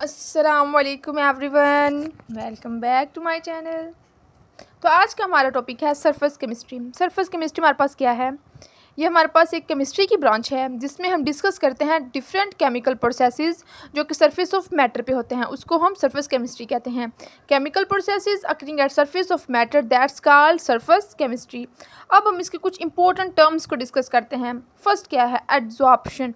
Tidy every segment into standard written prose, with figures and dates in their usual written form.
अस्सलामुअलैकुम everyone, welcome back to my channel. तो आज का हमारा टॉपिक है सरफेस केमिस्ट्री। सरफेस केमिस्ट्री हमारे पास क्या है? ये हमारे पास एक केमिस्ट्री की ब्रांच है जिसमें हम डिस्कस करते हैं डिफरेंट केमिकल प्रोसेसेस जो कि सरफेस ऑफ मैटर पे होते हैं, उसको हम सरफेस केमिस्ट्री कहते हैं। Chemical processes occurring at surface of matter, that's called surface chemistry. अब हम इसके कुछ इंपॉर्टेंट टर्म्स को डिस्कस करते हैं। फर्स्ट क्या है? एड्जॉर्प्शन।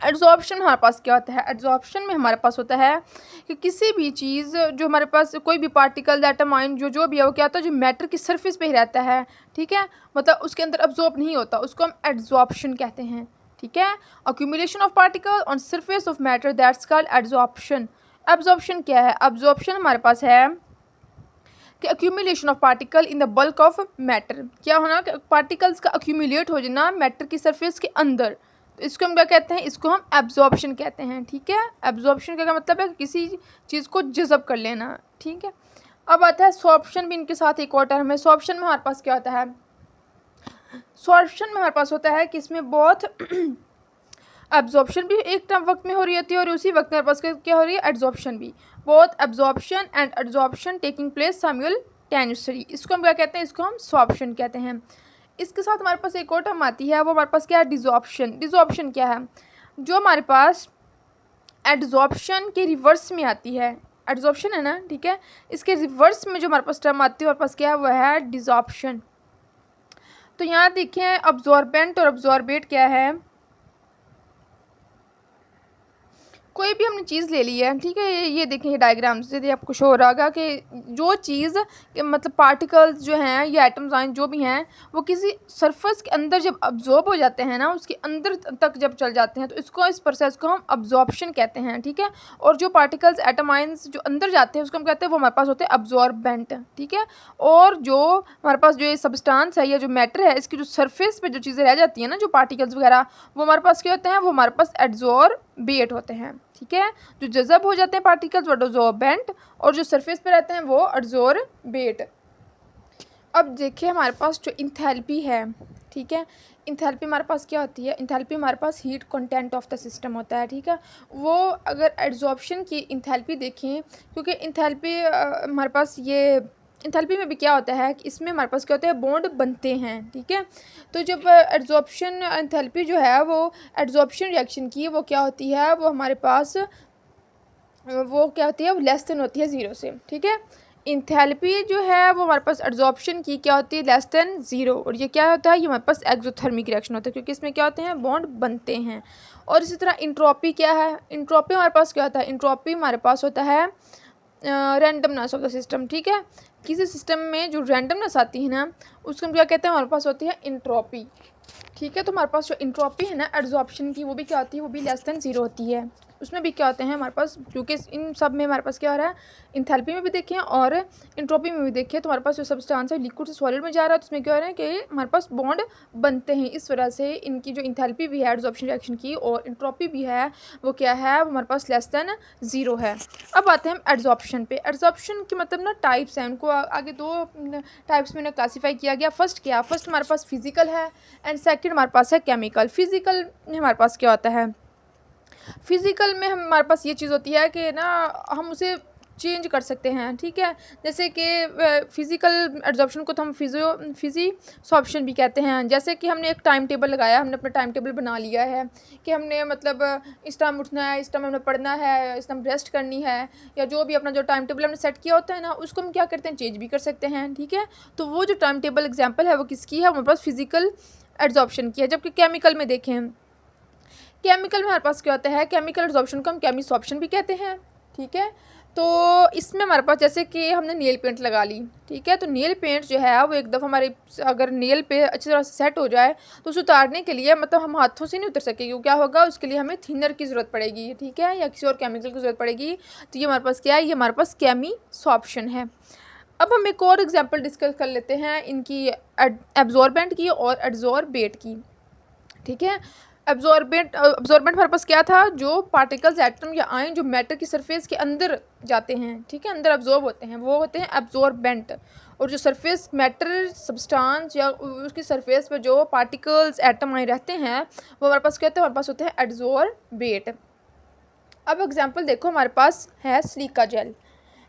एड्जॉर्प्शन हमारे पास क्या होता है? एड्जॉर्प्शन में हमारे पास होता है कि किसी भी चीज़ जो हमारे पास कोई भी पार्टिकल एटम आयन जो भी है वो क्या होता है, जो मैटर की सरफेस पे ही रहता है, ठीक है, मतलब उसके अंदर अब्जॉर्ब नहीं होता, उसको हम एड्जॉर्प्शन कहते हैं, ठीक है। Accumulation of particle on surface of matter, that's called adsorption. Absorption क्या है? एब्जॉर्प्शन हमारे पास है कि accumulation of particle in the bulk of matter. क्या होना कि पार्टिकल्स का अक्यूमुलेट हो जाना मैटर की सरफेस के अंदर, तो इसको हम क्या कहते हैं? इसको हम एब्जॉर्प्शन कहते हैं, ठीक है। एब्जॉर्प्शन का मतलब है किसी चीज़ को जज़ब कर लेना, ठीक है। अब आता है सॉर्प्शन, भी इनके साथ एक और टर्म है। सॉर्प्शन में हमारे पास क्या होता है? सॉर्प्शन में हमारे पास होता है कि इसमें बहुत एब्जॉर्प्शन भी एक टाइम वक्त में हो रही होती है और उसी वक्त मेरे पास क्या हो रही है? एड्जॉर्प्शन भी। Both absorption and adsorption taking place simultaneously, इसको हम क्या कहते हैं? इसको हम सॉर्प्शन कहते हैं। इसके साथ हमारे पास एक और टर्म आती है, वो हमारे पास क्या है? डिजॉर्प्शन। डिजॉर्प्शन क्या है? जो हमारे पास एड्जॉर्प्शन के रिवर्स में आती है, एड्जॉर्प्शन है ना, ठीक है, इसके रिवर्स में जो हमारे पास टर्म आती है हमारे पास क्या है? वह है डिजॉर्प्शन। तो यहाँ देखें, अब्जॉर्बेंट और अब्जॉर्बेट क्या है? कोई भी हमने चीज़ ले ली है, ठीक है, ये देखें, ये डायग्राम से आपको शो हो रहा होगा कि जो चीज़ मतलब पार्टिकल्स जो हैं या एटम्स आयन जो भी हैं वो किसी सरफेस के अंदर जब अब्जॉर्ब हो जाते हैं ना, उसके अंदर तक जब चल जाते हैं तो इसको, इस प्रोसेस को हम अब्जॉर्प्शन कहते हैं, ठीक है। और जो पार्टिकल्स एटम आयन्स जो अंदर जाते हैं उसको हम कहते हैं, वो हमारे पास होते हैं अब्जॉर्बेंट, ठीक है। और जो हमारे पास जो ये सब्सटेंस है या जो मैटर है, इसकी जो सरफेस पे जो चीज़ें रह जाती हैं ना, जो पार्टिकल्स वगैरह, वो हमारे पास क्या होते हैं? वो हमारे पास एड्जॉर्बेट होते हैं, ठीक है। जो जज़ब हो जाते हैं पार्टिकल्स वो एड्जॉर्बेंट, और जो सरफेस पे रहते हैं वो एड्जॉर्बेट। अब देखिए हमारे पास जो इंथैल्पी है, ठीक है, इंथैल्पी हमारे पास क्या होती है? इंथैल्पी हमारे पास heat content of the system होता है, ठीक है। वो अगर एड्जॉर्प्शन की इंथैल्पी देखें, क्योंकि इंथैल्पी हमारे पास ये इंथैल्पी में भी क्या होता है कि इसमें हमारे पास क्या होता है? बॉन्ड बनते हैं, ठीक है। तो जब एड्जॉर्प्शन इंथैल्पी जो है वो एड्जॉर्प्शन रिएक्शन की वो क्या होती है? वो हमारे पास वो क्या होती है? वो लेस देन होती है ज़ीरो से, ठीक है। इंथैल्पी जो है वो हमारे पास एड्जॉर्प्शन की क्या होती है? Less than zero. और ये क्या होता है? ये हमारे पास एक्सोथर्मिक रिएक्शन होता है, क्योंकि इसमें क्या होते हैं? बॉन्ड बनते हैं। और इसी तरह इंट्रोपी क्या है? इंट्रोपी हमारे पास क्या होता है? इंट्रोपी हमारे पास होता है रैंडमनेस ऑफ द सिस्टम, ठीक है। किसी सिस्टम में जो रैंडमनेस आती है ना, उसको हम क्या कहते हैं? हमारे पास होती है इंट्रोपी, ठीक है। तो हमारे पास जो इंट्रोपी है ना एड्जॉर्प्शन की, वो भी क्या होती है? वो भी लेस देन ज़ीरो होती है। उसमें भी क्या होते हैं हमारे पास? क्योंकि इन सब में हमारे पास क्या हो रहा है? इंथैल्पी में भी देखें और इंट्रोपी में भी देखें, तो हमारे पास जो सब्सटेंस है लिक्विड से सॉलिड में जा रहा है, तो उसमें क्या हो रहा है कि हमारे पास बॉन्ड बनते हैं। इस वजह से इनकी जो इंथैल्पी भी है एड्जॉर्प्शन रिएक्शन की, और इंट्रोपी भी है, वो क्या है? वो हमारे पास लेस देन ज़ीरो है। अब आते हैं हम एड्जॉर्प्शन पे। एड्जॉर्प्शन के मतलब ना टाइप्स हैं, उनको आगे दो टाइप्स में क्लासीफाई किया गया। फर्स्ट क्या? फर्स्ट हमारे पास फिजिकल है एंड सेकंड हमारे पास है केमिकल। फिजिकल में हमारे पास क्या होता है? फिजिकल में हमारे पास ये चीज़ होती है कि ना हम उसे चेंज कर सकते हैं, ठीक है। जैसे कि फिजिकल एड्जॉर्प्शन को तो हम फिजिसॉर्प्शन भी कहते हैं। जैसे कि हमने एक टाइम टेबल लगाया, हमने अपना टाइम टेबल बना लिया है कि हमने मतलब इस टाइम उठना है, इस टाइम हमने पढ़ना है, इस टाइम रेस्ट करनी है, या जो भी अपना जो टाइम टेबल हमने सेट किया होता है ना, उसको हम क्या करते हैं? चेंज भी कर सकते हैं, ठीक है। तो वो जो टाइम टेबल एग्जाम्पल है वो किसकी है? हमारे पास फिजिकल एड्जॉर्प्शन की है। जबकि केमिकल में देखें, केमिकल में हमारे पास क्या होता है? केमिकल एड्जॉर्प्शन को हम केमिसॉर्प्शन भी कहते हैं, ठीक है। तो इसमें हमारे पास जैसे कि हमने नेल पेंट लगा ली, ठीक है, तो नेल पेंट जो है वो एकदम हमारे अगर नेल पे अच्छी तरह से सेट हो जाए तो उसे उतारने के लिए मतलब हम हाथों से नहीं उतर सकेंगे, क्या होगा? उसके लिए हमें थिनर की ज़रूरत पड़ेगी, ठीक है, या किसी और केमिकल की ज़रूरत पड़ेगी। तो ये हमारे पास क्या है? ये हमारे पास केमिसॉर्प्शन है। अब हम एक और एग्जाम्पल डिस्कस कर लेते हैं इनकी, एब्जॉर्बेंट की और एड्जॉर्बेट की, ठीक है। एब्जॉर्बेंट हमारे पास क्या था? जो पार्टिकल्स एटम या आयन जो मैटर की सरफेस के अंदर जाते हैं, ठीक है, अंदर एब्जॉर्ब होते हैं, वो होते हैं एब्जॉर्बेंट। और जो सरफेस मैटर सब्सटेंस या उसकी सरफेस पर जो पार्टिकल्स एटम आयन रहते हैं वो हमारे पास क्या होते हैं? हमारे पास होते हैं एड्जॉर्बेट। अब एग्जांपल देखो, हमारे पास है सिलिका जेल।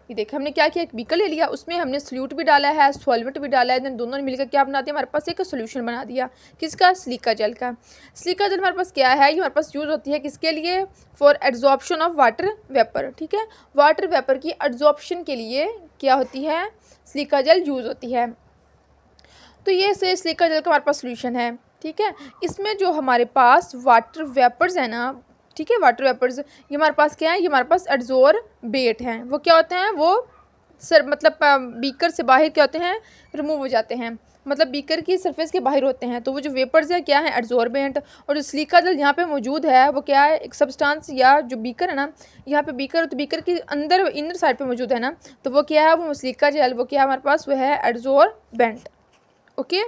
ये देखिए हमने क्या किया, एक बीकर ले लिया, उसमें हमने सल्यूट भी डाला है, सॉल्वेंट भी डाला है, देन दोनों ने मिलकर क्या बना दिया, हमारे पास एक सोल्यूशन बना दिया। किसका? सिलिका जेल का। सिलिका जेल हमारे पास क्या है, ये हमारे पास यूज़ होती है किसके लिए? For adsorption of water vapour. ठीक है, वाटर वेपर की एड्जॉर्प्शन के लिए क्या होती है, सिलिका जेल यूज़ होती है। तो ये से सिलिका जेल का हमारे पास सोल्यूशन है। ठीक है, इसमें जो हमारे पास वाटर वेपर्स है ना, ठीक है, वाटर वेपर्स ये हमारे पास क्या है, ये हमारे पास एड्जॉर्बेट हैं। वो क्या होते हैं, वो मतलब बीकर से बाहर क्या होते हैं, रिमूव हो जाते हैं, मतलब बीकर की सरफेस के बाहर होते हैं। तो वो जो वेपर्स है क्या है, एड्जॉर्बेंट। और जो सिलिका जेल यहाँ पे मौजूद है वो क्या है, एक सब्सटेंस या जो बीकर है ना, यहाँ पे बीकर, तो बीकर के अंदर इनर साइड पे मौजूद है ना, तो वो क्या है, वो सिलिका जेल, वो क्या है हमारे पास, वो है एड्जॉर्बेंट। ओके,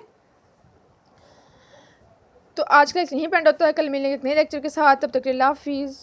तो आज का लेक्चर यहीं पे एंड होता है। कल मिलेंगे एक नए लेक्चर के साथ, तब तक के लिए अल्लाह हाफिज़।